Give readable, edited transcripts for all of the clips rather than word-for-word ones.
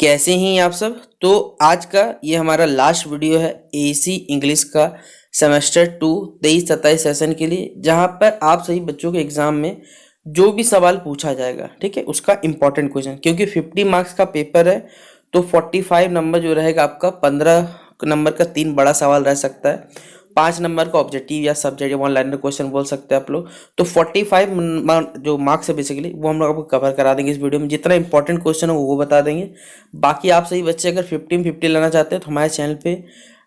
कैसे हैं आप सब। तो आज का ये हमारा लास्ट वीडियो है एसी इंग्लिश का सेमेस्टर 2 23-27 सेशन के लिए, जहां पर आप सभी बच्चों के एग्जाम में जो भी सवाल पूछा जाएगा, ठीक है, उसका इम्पोर्टेंट क्वेश्चन, क्योंकि 50 मार्क्स का पेपर है तो 45 नंबर जो रहेगा आपका, 15 नंबर का 3 बड़ा सवाल रह सकता है, 5 नंबर का ऑब्जेक्टिव या सब्जेक्टिव वन लाइनर क्वेश्चन बोल सकते हैं आप लोग। तो 45 जो मार्क्स है बेसिकली वो हम लोग आपको कवर करा देंगे इस वीडियो में। जितना इंपॉर्टेंट क्वेश्चन है वो बता देंगे। बाकी आप सही बच्चे अगर 15-50 लेना चाहते हैं तो हमारे चैनल पे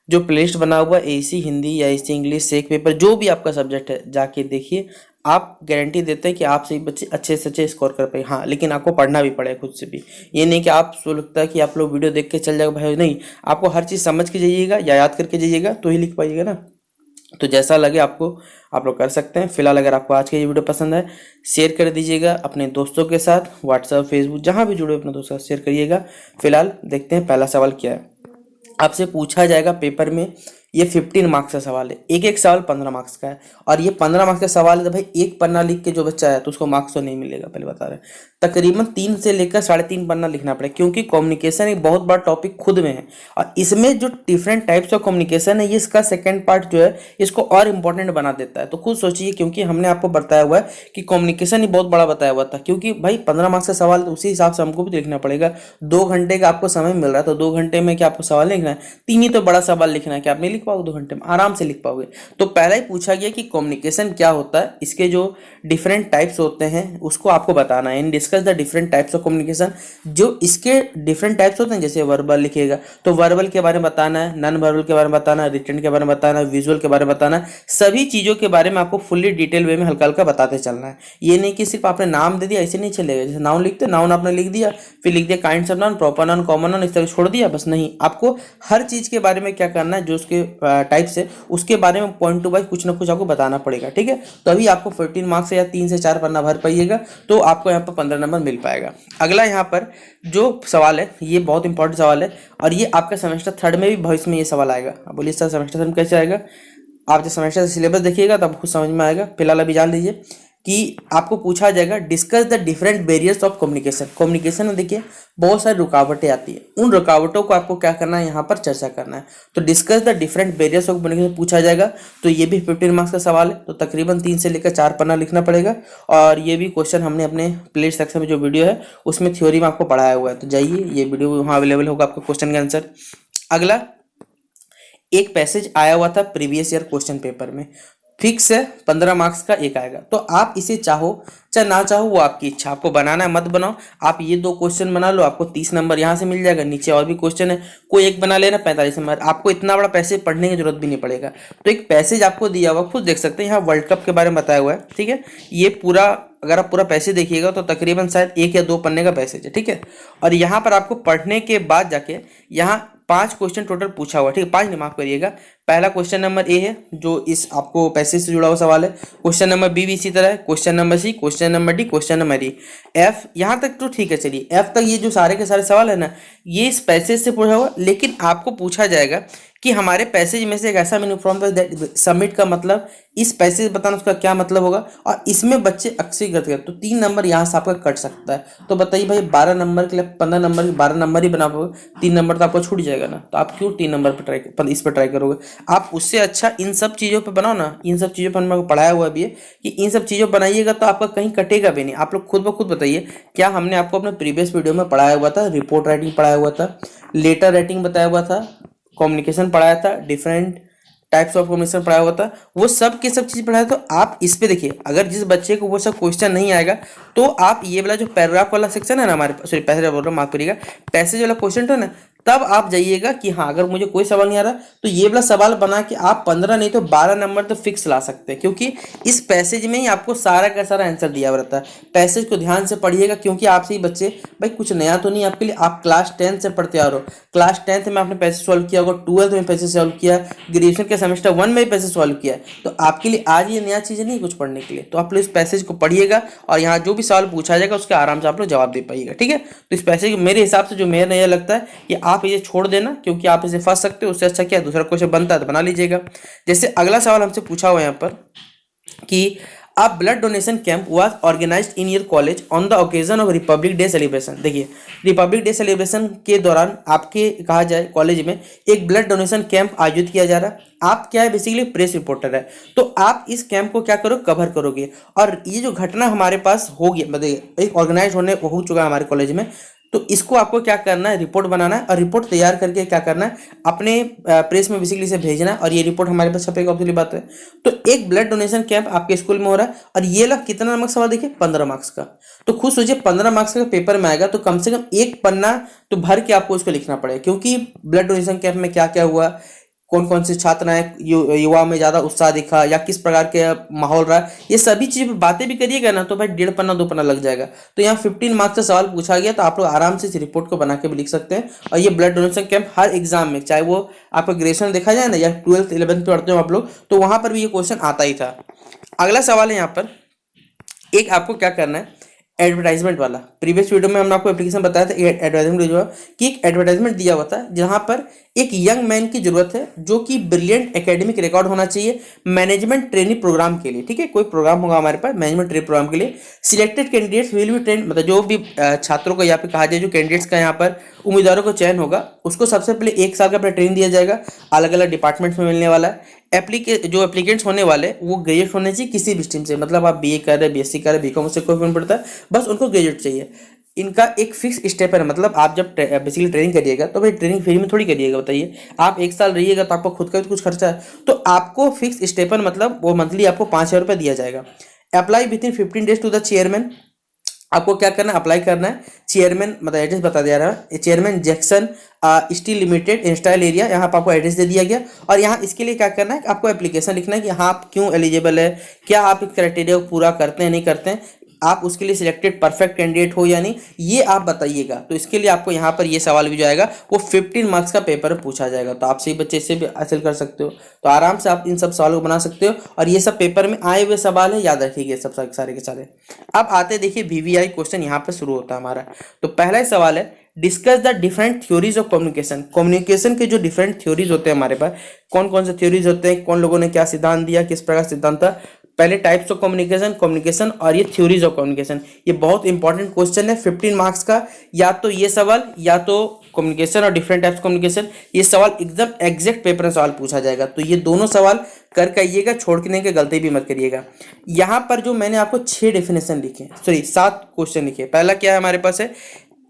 जो प्लेलिस्ट बना हुआ है एसी हिंदी या एसी इंग्लिश सेक पेपर, जो भी आपका सब्जेक्ट है जाके देखिए। आप गारंटी देते हैं कि आप सही बच्चे अच्छे से अच्छे स्कोर कर पाए। हाँ, लेकिन आपको पढ़ना भी पड़ेगा खुद से भी। ये नहीं कि आप सो लगता है कि आप लोग वीडियो देख के चल जाएगा भाई, नहीं, आपको हर चीज़ समझ के जाइएगा या याद करके जाइएगा तो ही लिख पाइएगा ना। तो जैसा लगे आपको आप लोग कर सकते हैं। फिलहाल अगर आपको आज का ये वीडियो पसंद है, शेयर कर दीजिएगा अपने दोस्तों के साथ, व्हाट्सएप फेसबुक जहां भी जुड़े अपने दोस्तों के साथ शेयर करिएगा। फिलहाल देखते हैं पहला सवाल क्या है। आपसे पूछा जाएगा पेपर में, ये 15 मार्क्स का सवाल है, एक एक सवाल 15 मार्क्स का है। और ये 15 मार्क्स का सवाल है तो भाई एक पन्ना लिख के जो बच्चा है तो उसको मार्क्स तो नहीं मिलेगा, पहले बता रहे हैं। तकरीबन 3 से लेकर 3.5 पन्ना लिखना पड़ेगा, क्योंकि कम्युनिकेशन एक बहुत बड़ा टॉपिक खुद में है। और इसमें जो डिफरेंट टाइप्स ऑफ कम्युनिकेशन है, ये इसका सेकेंड पार्ट जो है इसको और इम्पोर्टेंट बना देता है। तो खुद सोचिए, क्योंकि हमने आपको बताया हुआ है कि कम्युनिकेशन ही बहुत बड़ा बताया हुआ था, क्योंकि भाई 15 मार्क्स का सवाल तो उसी हिसाब से हमको भी लिखना पड़ेगा। 2 घंटे का आपको समय मिल रहा है तो 2 घंटे में क्या आपको सवाल लिखना है? 3 ही तो बड़ा सवाल लिखना है, कि आप नहीं लिख पाओगे 2 घंटे में? आराम से लिख पाओगे। तो पहला ही पूछा गया कि कम्युनिकेशन क्या होता है, इसके जो डिफरेंट टाइप्स होते हैं उसको आपको बताना है। In discuss the different types of communication. जो इसके डिफरेंट टाइप्स होते हैं, जैसे वर्बल लिखिएगा तो वर्बल के बारे में बताना है, नॉन वर्बल के बारे में बताना है, रिटन के बारे में बताना है, विजुअल के बारे में बताना है। सभी चीज़ों के बारे में आपको फुल्ली डिटेल वे में हल्का हल्का बताते चलना है। ये नहीं कि सिर्फ आपने नाम दे दिया, ऐसे नहीं चलेगा। जैसे नाउन लिखते, नाउन आपने लिख दिया, फिर लिख दिया kinds of noun, proper noun, common noun, इस तरह छोड़ दिया, बस नहीं। आपको हर चीज़ के बारे में क्या करना है, जो उसके टाइप्स है उसके बारे में पॉइंट टू पॉइंट कुछ ना कुछ आपको बताना पड़ेगा, ठीक है। तभी आपको 14 मार्क्स या 3 से 4 पन्ना भर पाइएगा, तो आपको यहाँ पर 15 नंबर मिल पाएगा। अगला यहाँ पर जो सवाल है ये बहुत इंपॉर्टेंट सवाल है, और ये आपका सेमेस्टर 3 में भी भविष्य में ये सवाल आएगा। अब बोलिए सर सेमेस्टर 3 में कैसे आएगा? आप जब सेमेस्टर सिलेबस देखिएगा तब खुद समझ में आएगा। फिलहाल अभी जान लीजिए कि आपको पूछा जाएगा discuss the different barriers of communication. Communication में देखिए बहुत सारी रुकावटें आती है, उन रुकावटों को आपको क्या करना है, यहाँ पर चर्चा करना है। तो discuss the different barriers of communication पूछा जाएगा, तो ये भी 15 मार्क्स का सवाल है। तो तकरीबन 3 से लेकर 4 पन्ना लिखना पड़ेगा। और ये भी क्वेश्चन हमने अपने प्ले सेक्शन में जो वीडियो है उसमें थ्योरी में आपको पढ़ाया हुआ है, तो जाइए ये वीडियो वहाँ अवेलेबल होगा आपका क्वेश्चन का आंसर। अगला एक पैसेज आया हुआ था प्रीवियस ईयर क्वेश्चन पेपर में, फिक्स है 15 मार्क्स का एक आएगा। तो आप इसे चाहो चाहे ना चाहो वो आपकी इच्छा, आपको बनाना है मत बनाओ। आप ये 2 क्वेश्चन बना लो, आपको 30 नंबर यहाँ से मिल जाएगा। नीचे और भी क्वेश्चन है, कोई एक बना लेना 45 नंबर। आपको इतना बड़ा पैसेज पढ़ने की जरूरत भी नहीं पड़ेगा। तो एक पैसेज आपको दिया हुआ, खुद देख सकते हैं, यहाँ वर्ल्ड कप के बारे में बताया हुआ है, ठीक है। ये पूरा अगर आप पूरा पैसेज देखिएगा तो तकरीबन शायद 1 या 2 पन्ने का पैसेज है, ठीक है। और यहाँ पर आपको पढ़ने के बाद जाके यहाँ 5 क्वेश्चन टोटल पूछा हुआ, ठीक है। 5 नहीं, माफ करिएगा। पहला क्वेश्चन नंबर ए है जो इस आपको पैसेज से जुड़ा हुआ सवाल है। क्वेश्चन नंबर बी भी इसी तरह है। Question number C, question number D, question number E, F, यहाँ तक तो ठीक है। चलिए एफ तक ये जो सारे के सारे सवाल है ना, ये इस पैसेज से पूछा हुआ। लेकिन आपको पूछा जाएगा कि हमारे पैसेज में से एक ऐसा मेनू फ्रॉम द सबमिट का मतलब, इस पैसेज बताना उसका क्या मतलब होगा। और इसमें बच्चे अक्सर गलत करते, तो 3 नंबर यहाँ से आपका कट सकता है। तो बताइए भाई 12 नंबर के लिए 15 नंबर के 12 नंबर ही बना पाओगे, 3 नंबर तो आपको छूट जाएगा ना। तो आप क्यों 3 नंबर पर इस पर ट्राई करोगे? आप उससे अच्छा इन सब चीज़ों पर बनाओ ना। इन सब चीज़ों पर हमने पढ़ाया हुआ भी है कि इन सब चीज़ों बनाइएगा तो आपका कहीं कटेगा भी नहीं। आप लोग खुद ब खुद बताइए, क्या हमने आपको अपने प्रीवियस वीडियो में पढ़ाया हुआ था? रिपोर्ट राइटिंग पढ़ाया हुआ था, लेटर राइटिंग बताया हुआ था, कम्युनिकेशन पढ़ाया था, डिफरेंट टाइप्स ऑफ कम्युनिकेशन पढ़ाया हुआ था, वो सब के सब चीज़ पढ़ाया। तो आप इस पे देखिए, अगर जिस बच्चे को वो सब क्वेश्चन नहीं आएगा तो आप ये वाला जो पैराग्राफ वाला सेक्शन है ना हमारे, सॉरी पैसेज बोल रहा हूँ, माफ करिएगा, पैसेज वाला क्वेश्चन था ना, तब आप जाइएगा कि हाँ अगर मुझे कोई सवाल नहीं आ रहा तो ये वाला सवाल बना के आप 15 नहीं तो 12 नंबर तो फिक्स ला सकते हैं, क्योंकि इस पैसेज में ही आपको सारा का सारा आंसर दिया हुआ रहता है। पैसेज को ध्यान से पढ़िएगा, क्योंकि आपसे ही बच्चे, भाई कुछ नया तो नहीं आपके लिए, आप क्लास 10 से पढ़ते आ रहे हो। क्लास 10th में आपने पैसेज सॉल्व किया होगा, 12th में पैसेज सॉल्व किया, ग्रेजुएशन के सेमेस्टर 1 में भी पैसेज सॉल्व किया, तो आपके लिए आज ये नया चीज़ नहीं कुछ पढ़ने के लिए। तो आप लोग इस पैसेज को पढ़िएगा और यहाँ जो भी सवाल पूछा जाएगा उसके आराम से आप लोग जवाब दे पाइएगा, ठीक है। तो इस पैसेज मेरे हिसाब से जो मेरा यह लगता है कि आप इसे छोड़ देना, क्योंकि आप इसे फंस सकते हो। उससे अच्छा क्या दूसरा क्वेश्चन बनता है तो बना लीजिएगा। जैसे अगला सवाल हमसे पूछा हुआ है यहाँ पर कि a blood donation camp was organised in your college on the occasion of Republic Day celebration. देखिए, रिपब्लिक डे सेलिब्रेशन के दौरान आपके कहा जाए कॉलेज में एक ब्लड डोनेशन कैंप आयोजित किया जा रहा है। आप क्या है, बेसिकली प्रेस रिपोर्टर है, तो आप इस कैंप को क्या करो, कवर करोगे। और ये जो घटना हमारे पास हो गया, मतलब एक ऑर्गेनाइज हो चुका है हमारे कॉलेज में, तो इसको आपको क्या करना है, रिपोर्ट बनाना है, और रिपोर्ट तैयार करके क्या करना है, अपने प्रेस में बेसिकली इसे भेजना है, और ये रिपोर्ट हमारे पास छपेगा, ऑब्वियसली बात है। तो एक ब्लड डोनेशन कैंप आपके स्कूल में हो रहा है, और ये ला कितना नंबर सवाल, देखिए 15 मार्क्स का। तो खुद सोचिए 15 मार्क्स का पेपर में आएगा, तो कम से कम एक पन्ना तो भर के आपको इसको लिखना पड़ेगा, क्योंकि ब्लड डोनेशन कैंप में क्या क्या हुआ, कौन कौन से छात्र आए, युवा में ज्यादा उत्साह दिखा या किस प्रकार के माहौल रहा, ये सभी चीज बातें भी करिएगा ना, तो भाई 1.5 पन्ना 2 पन्ना लग जाएगा। तो यहाँ 15 मार्क्स का सवाल पूछा गया, तो आप लोग आराम से इस रिपोर्ट को बना के भी लिख सकते हैं। और ये ब्लड डोनेशन कैंप हर एग्जाम में, चाहे वो आपका ग्रेजुएशन देखा जाए ना या 12th 11th पढ़ते हो आप लोग, तो वहां पर भी ये क्वेश्चन आता ही था। अगला सवाल है यहाँ पर, एक आपको क्या करना है, एडवर्टाइजमेंट वाला। प्रीवियस वीडियो में हमने आपको एप्लीकेशन बताया था एडवर्टाइजमेंट जो है, कि एक एडवर्टाइजमेंट दिया हुआ था जहां पर एक यंग मैन की जरूरत है जो कि ब्रिलियंट एकेडमिक रिकॉर्ड होना चाहिए मैनेजमेंट ट्रेनिंग प्रोग्राम के लिए। ठीक है, कोई प्रोग्राम होगा हमारे पास मैनेजमेंट ट्रेनिंग प्रोग्राम के लिए। Selected candidates will be train, मतलब जो भी छात्रों को यहाँ पे कहा जाए, जो कैंडिडेट्स का यहाँ पर उम्मीदवारों को चयन होगा, उसको सबसे पहले 1 साल का अपना ट्रेनिंग दिया जाएगा, अलग अलग डिपार्टमेंट्स में मिलने वाला है। जो एप्लीकेंट्स होने वाले वो ग्रेजुएट होने चाहिए किसी भी स्ट्रीम से, मतलब आप बीए कर रहे, बीएससी कर रहे, बीकॉम से कोई फर्क नहीं पड़ता है, बस उनको ग्रेजुएट चाहिए। इनका एक फिक्स स्टेप है, मतलब आप जब बेसिकली ट्रेनिंग करिएगा तो भाई ट्रेनिंग फ्री में थोड़ी करिएगा, बताइए। आप 1 साल रहिएगा तो आपको खुद का भी कुछ खर्चा है, तो आपको फिक्स स्टेपन, मतलब वो मंथली आपको 5,000 रुपये दिया जाएगा। Apply within 15 days to the chairman. आपको क्या करना है, अप्लाई करना है। चेयरमैन, मतलब एड्रेस बता दिया रहा है, chairman Jackson steel limited InStyle area, यहाँ पर आपको एड्रेस दे दिया गया। और यहाँ इसके लिए क्या करना है, आपको एप्लीकेशन लिखना है कि हाँ आप क्यों एलिजिबल है, क्या आप इस क्राइटेरिया को पूरा करते हैं नहीं करते हैं, आप उसके लिए सिलेक्टेड परफेक्ट कैंडिडेट हो या नहीं, ये आप बताइएगा। तो इसके लिए आपको यहाँ पर ये सवाल भी जो आएगा वो 15 मार्क्स का पेपर पूछा जाएगा, तो आप सही बच्चे इससे भी हासिल कर सकते हो। तो आराम से आप इन सब सवालों को बना सकते हो, और ये सब पेपर में आए हुए सवाल है, याद रखिएगा सब सारे के सारे। अब आते देखिए वीवीआई क्वेश्चन, यहाँ पर शुरू होता है हमारा। तो पहला ही सवाल है, discuss the different theories of communication. Communication के जो डिफरेंट थ्योरीज होते हैं हमारे पास, कौन कौन से थ्योरीज होते हैं, कौन लोगों ने क्या सिद्धांत दिया, किस प्रकार सिद्धांत था। पहले टाइप्स ऑफ कम्युनिकेशन, कम्युनिकेशन और ये थ्योरीज ऑफ कम्युनिकेशन, ये बहुत इंपॉर्टेंट क्वेश्चन है 15 मार्क्स का। या तो ये सवाल, या तो कम्युनिकेशन और डिफरेंट टाइप्स कम्युनिकेशन, ये सवाल एकदम एग्जैक्ट पेपर में सवाल पूछा जाएगा। तो ये दोनों सवाल करके आइएगा, छोड़ने की गलती भी मत करिएगा। यहाँ पर जो मैंने आपको 6 डेफिनेशन लिखे, सॉरी 7 क्वेश्चन लिखे। पहला क्या है हमारे पास है,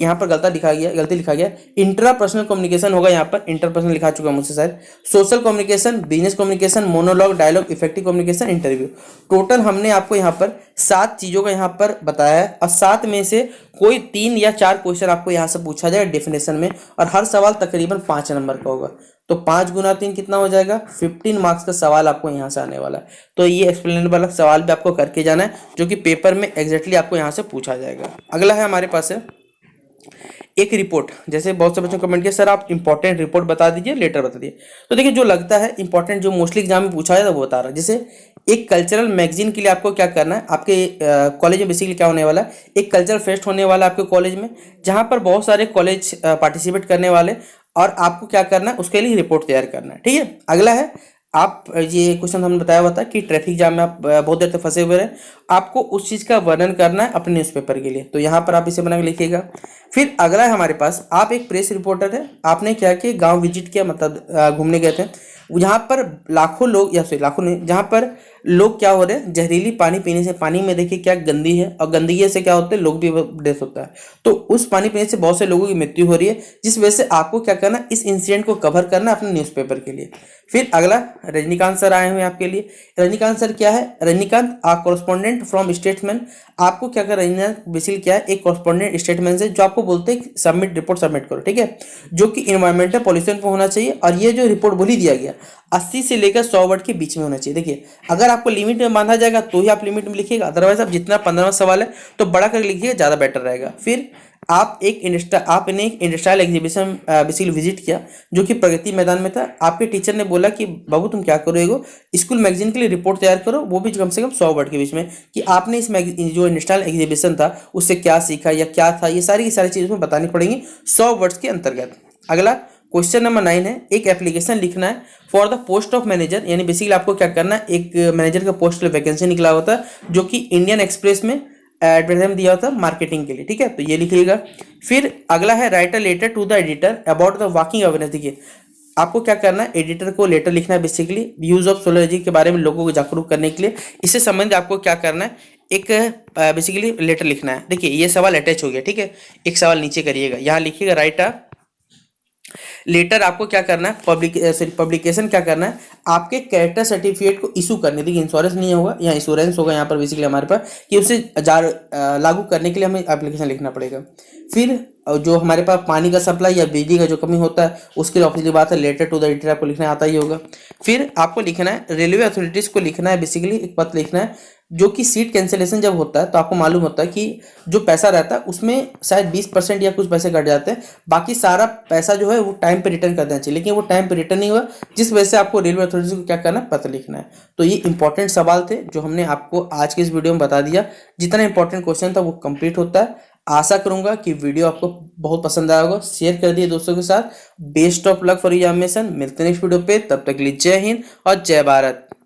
यहाँ पर गलती लिखा गया, इंट्रापर्सनल कम्युनिकेशन होगा, यहाँ पर इंटरपर्सनल लिखा चुका मुझसे शायद। Social communication, business communication, monologue, dialogue, effective communication, interview. Total हमने आपको यहाँ पर 7 चीजों का यहाँ पर बताया है, और 7 में से कोई 3 या 4 क्वेश्चन आपको यहाँ से पूछा जाएगा डेफिनेशन में, और हर सवाल तकरीबन 5 नंबर का होगा। तो 5 गुना 3 कितना हो जाएगा, 15 मार्क्स का सवाल आपको यहाँ से आने वाला है। तो ये एक्सप्लेनेबल सवाल भी आपको करके जाना है, जो कि पेपर में एग्जैक्टली आपको यहाँ से पूछा जाएगा। अगला है हमारे पास है एक रिपोर्ट। जैसे बहुत से बच्चों कमेंट किया, सर आप इंपॉर्टेंट रिपोर्ट बता दीजिए, लेटर बता दीजिए। तो देखिए, जो लगता है इंपॉर्टेंट, जो मोस्टली एग्जाम में पूछा जाता है वो बता रहा है। जैसे एक कल्चरल मैगजीन के लिए आपको क्या करना है, आपके कॉलेज में बेसिकली क्या होने वाला है, एक कल्चरल फेस्ट होने वाला है आपके कॉलेज में, जहाँ पर बहुत सारे कॉलेज पार्टिसिपेट करने वाले, और आपको क्या करना है, उसके लिए रिपोर्ट तैयार करना है। ठीक है, अगला है, आप ये क्वेश्चन हमने बताया हुआ था कि ट्रैफिक जाम में आप बहुत देर तक फंसे हुए रहे, आपको उस चीज़ का वर्णन करना है अपने न्यूज़पेपर के लिए। तो यहाँ पर आप इसे बना के लिखिएगा। फिर अगला है हमारे पास, आप एक प्रेस रिपोर्टर है, आपने क्या किया, गांव विजिट किया, मतलब घूमने गए थे, जहाँ पर लाखों लोग, या फिर लाखों नहीं, जहाँ पर लोग क्या हो रहे हैं, जहरीली पानी पीने से, पानी में देखिए क्या गंदी है, और गंदगी से क्या होता है, लोग भी डेथ होता है। तो उस पानी पीने से बहुत से लोगों की मृत्यु हो रही है, जिस वजह से आपको क्या करना, इस इंसिडेंट को कवर करना अपने न्यूज़पेपर के लिए। फिर अगला, रजनीकांत सर आए हुए हैं आपके लिए। रजनीकांत सर क्या है, रजनीकांत आ कॉरेस्पॉन्डेंट फ्रॉम स्टेटसमैन। आपको क्या कर, रजनीकांत बेसिकली क्या है, एक कॉरेस्पॉन्डेंट स्टेटमेंट से, जो आपको बोलते हैं सबमिट रिपोर्ट सबमिट करो, ठीक है, जो कि इन्वायरमेंटल पॉल्यूशन पर होना चाहिए। और ये जो रिपोर्ट बोली दिया गया 80 से लेकर 100 वर्ड के बीच में होना चाहिए। देखिए, अगर आपको लिमिट में बांधा जाएगा तो ही आप लिमिट में लिखिएगा, अदरवाइज आप जितना 15वां सवाल है तो बड़ा कर लिखिएगा, ज़्यादा बेटर रहेगा। फिर आपने एक इंडस्ट्रियल एग्जीबिशन बेसिकली विजिट किया, जो कि प्रगति मैदान में था। आपके टीचर ने बोला कि बाबू तुम क्या करो, स्कूल मैगजीन के लिए रिपोर्ट तैयार करो, वो भी कम से कम 100 वर्ड के बीच में, कि आपने इस जो इंडस्ट्रियल एग्जीबिशन था उससे क्या सीखा या क्या था, ये सारी की सारी चीज़ में बतानी पड़ेंगी 100 वर्ड्स के अंतर्गत। अगला, क्वेश्चन नंबर 9 है, एक एप्लीकेशन लिखना है for the post of manager, यानी बेसिकली आपको क्या करना है, एक मैनेजर का पोस्ट वैकेंसी निकला होता है जो कि इंडियन एक्सप्रेस में एडवर्टाइजमेंट दिया होता है मार्केटिंग के लिए, ठीक है, तो ये लिखिएगा। फिर अगला है write a letter to the editor about the working awareness. देखिए आपको क्या करना है, एडिटर को लेटर लिखना है basically use of solar energy के बारे में लोगों को जागरूक करने के लिए। इससे संबंधित आपको क्या करना है, एक बेसिकली लेटर लिखना है। देखिए ये सवाल अटैच हो गया, ठीक है, एक सवाल नीचे करिएगा, यहाँ लिखिएगा राइट अ लेटर। आपको क्या करना है, पब्लिकेशन क्या करना है, आपके कैरेक्टर सर्टिफिकेट को इशू करने, देखिए इंश्योरेंस नहीं होगा, यहाँ इंश्योरेंस होगा यहाँ पर बेसिकली हमारे पास, कि उसे लागू करने के लिए हमें एप्लीकेशन लिखना पड़ेगा। फिर जो हमारे पास पानी का सप्लाई या बिजली का जो कमी होता है उसके लिए ऑफिशियल बात है, लेटर टू द एडिटर आपको लिखना आता ही होगा। फिर आपको लिखना है रेलवे अथॉरिटीज को लिखना है, बेसिकली एक पत्र लिखना है, जो कि सीट कैंसिलेशन जब होता है तो आपको मालूम होता है कि जो पैसा रहता है उसमें शायद 20% या कुछ पैसे कट जाते हैं, बाकी सारा पैसा जो है वो टाइम पे रिटर्न कर देना चाहिए, लेकिन वो टाइम पे रिटर्न नहीं हुआ, जिस वजह से आपको रेलवे अथॉरिटी को क्या करना है, पत्र लिखना है। तो ये इंपॉर्टेंट सवाल थे जो हमने आपको आज के इस वीडियो में बता दिया। जितना इंपॉर्टेंट क्वेश्चन था वो कंप्लीट होता है। आशा करूंगा कि वीडियो आपको बहुत पसंद आया होगा, शेयर कर दिए दोस्तों के साथ। Best of luck for examination, मिलते हैं नेक्स्ट वीडियो पे, तब तक के लिए जय हिंद और जय भारत।